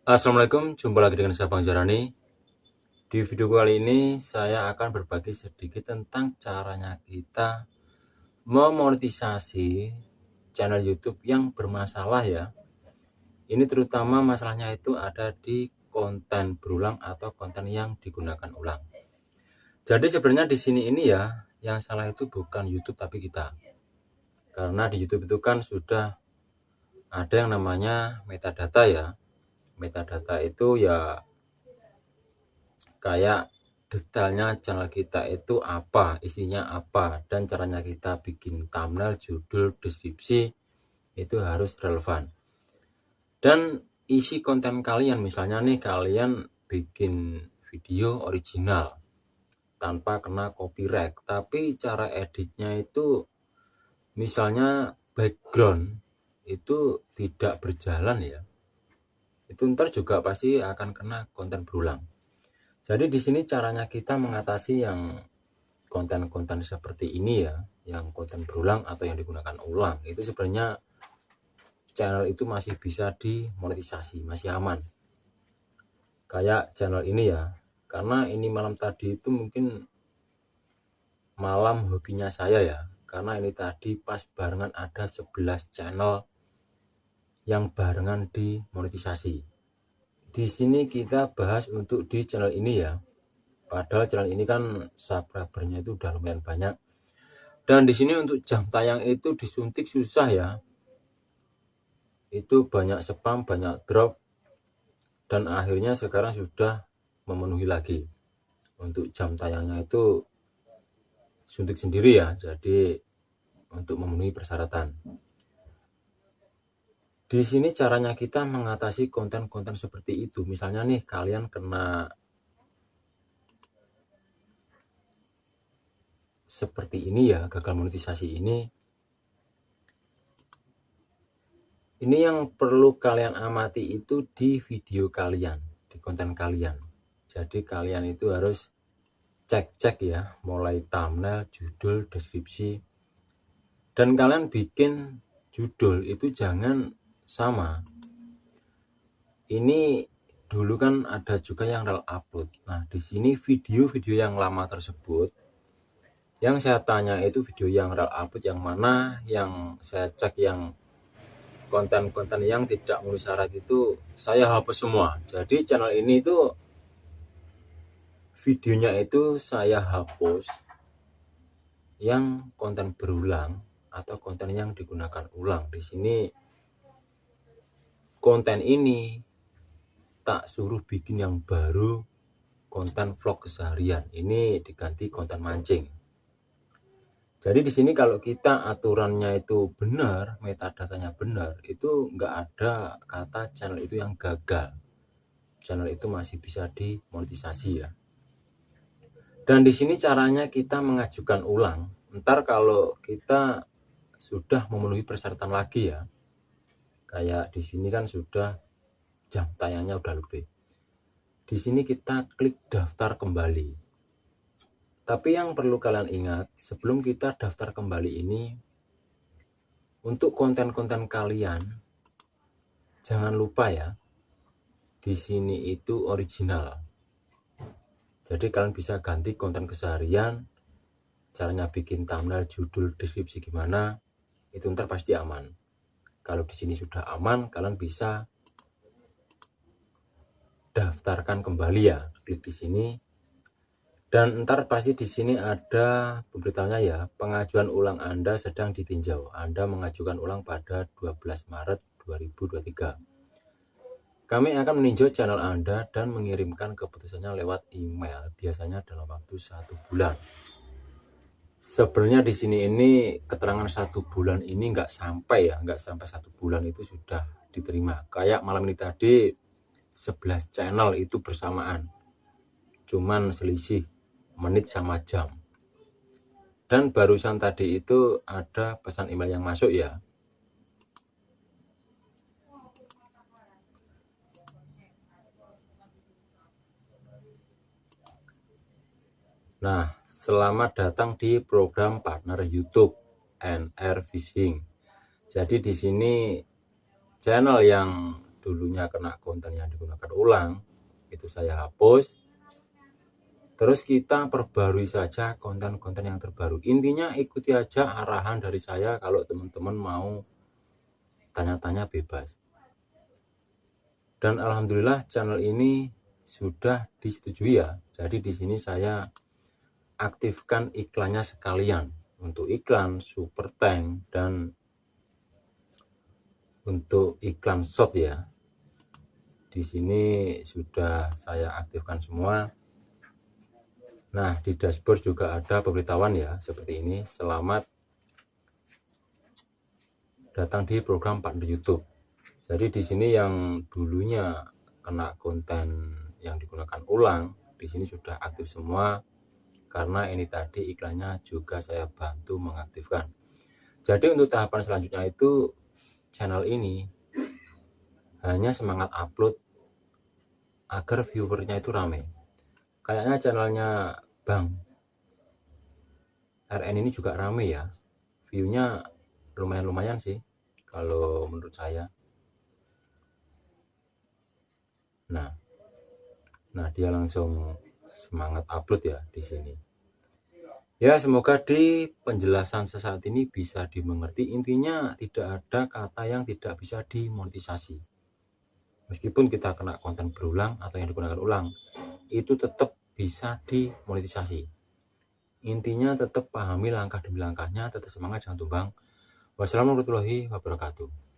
Assalamualaikum, jumpa lagi dengan saya Bang Jarani. Di video kali ini saya akan berbagi sedikit tentang caranya kita memonetisasi channel YouTube yang bermasalah ya. Ini terutama masalahnya itu ada di konten berulang atau konten yang digunakan ulang. Jadi sebenarnya di sini ini ya, yang salah itu bukan YouTube tapi kita. Karena di YouTube itu kan sudah ada yang namanya metadata ya. Metadata itu ya kayak detailnya channel kita itu apa, isinya apa, dan caranya kita bikin thumbnail, judul, deskripsi itu harus relevan. Dan isi konten kalian, misalnya nih kalian bikin video original tanpa kena copyright, tapi cara editnya itu misalnya background itu tidak berjalan ya, itu ntar juga pasti akan kena konten berulang. Jadi di sini caranya kita mengatasi yang konten-konten seperti ini ya, yang konten berulang atau yang digunakan ulang, itu sebenarnya channel itu masih bisa dimonetisasi, masih aman. Kayak channel ini ya, karena ini malam tadi itu mungkin malam hobinya saya ya, karena ini tadi pas barengan ada 11 channel yang barengan dimonetisasi. Di sini kita bahas untuk di channel ini ya. Padahal channel ini kan subscribernya itu udah lumayan banyak. Dan di sini untuk jam tayang itu disuntik susah ya. Itu banyak spam, banyak drop. Dan akhirnya sekarang sudah memenuhi lagi. Untuk jam tayangnya itu suntik sendiri ya. Jadi untuk memenuhi persyaratan. Di sini caranya kita mengatasi konten-konten seperti itu. Misalnya nih kalian kena seperti ini ya, gagal monetisasi ini yang perlu kalian amati itu di video kalian, di konten kalian. Jadi kalian itu harus cek-cek ya, mulai thumbnail, judul, deskripsi, dan kalian bikin judul itu jangan sama. Ini dulu kan ada juga yang rel upload. Nah di sini video-video yang lama tersebut, yang saya tanya itu video yang rel upload yang mana, yang saya cek yang konten-konten yang tidak memenuhi syarat itu saya hapus semua. Jadi channel ini itu videonya itu saya hapus yang konten berulang atau konten yang digunakan ulang. Di sini konten ini tak suruh bikin yang baru, konten vlog keseharian. Ini diganti konten mancing. Jadi di sini kalau kita aturannya itu benar, metadatanya benar, itu nggak ada kata channel itu yang gagal. Channel itu masih bisa dimonetisasi ya. Dan di sini caranya kita mengajukan ulang. Ntar kalau kita sudah memenuhi persyaratan lagi ya. Kayak di sini kan sudah jam tayangnya udah lebih. Di sini kita klik daftar kembali. Tapi yang perlu kalian ingat, sebelum kita daftar kembali ini, untuk konten-konten kalian, jangan lupa ya, di sini itu original. Jadi kalian bisa ganti konten keseharian, caranya bikin thumbnail, judul, deskripsi gimana, itu ntar pasti aman. Kalau di sini sudah aman, kalian bisa daftarkan kembali ya, klik di sini. Dan ntar pasti di sini ada pemberitahuannya ya, pengajuan ulang Anda sedang ditinjau. Anda mengajukan ulang pada 12 Maret 2023. Kami akan meninjau channel Anda dan mengirimkan keputusannya lewat email, biasanya dalam waktu 1 bulan. Sebenarnya di sini ini keterangan 1 bulan ini nggak sampai ya, nggak sampai 1 bulan itu sudah diterima. Kayak malam ini tadi 11 channel itu bersamaan, cuman selisih menit sama jam. Dan barusan tadi itu ada pesan email yang masuk ya. Nah, selamat datang di program partner YouTube NR Fishing. Jadi di sini channel yang dulunya kena konten yang digunakan ulang, itu saya hapus. Terus kita perbarui saja konten-konten yang terbaru. Intinya ikuti aja arahan dari saya. Kalau teman-teman mau tanya-tanya bebas. Dan alhamdulillah channel ini sudah disetujui ya. Jadi di sini saya aktifkan iklannya sekalian. Untuk iklan super tank dan untuk iklan shot ya, di sini sudah saya aktifkan semua. Nah, di dashboard juga ada pemberitahuan ya, seperti ini. Selamat datang di program partner YouTube. Jadi di sini yang dulunya kena konten yang digunakan ulang, di sini sudah aktif semua. Karena ini tadi iklannya juga saya bantu mengaktifkan. Jadi untuk tahapan selanjutnya itu channel ini hanya semangat upload agar viewernya itu rame. Kayaknya channelnya Bang RN ini juga rame ya, viewnya lumayan sih kalau menurut saya. Nah dia langsung semangat upload ya di sini. Ya, semoga di penjelasan sesaat ini bisa dimengerti. Intinya tidak ada kata yang tidak bisa dimonetisasi. Meskipun kita kena konten berulang atau yang digunakan ulang, itu tetap bisa dimonetisasi. Intinya tetap pahami langkah demi langkahnya, tetap semangat, jangan tumbang. Wassalamualaikum warahmatullahi wabarakatuh.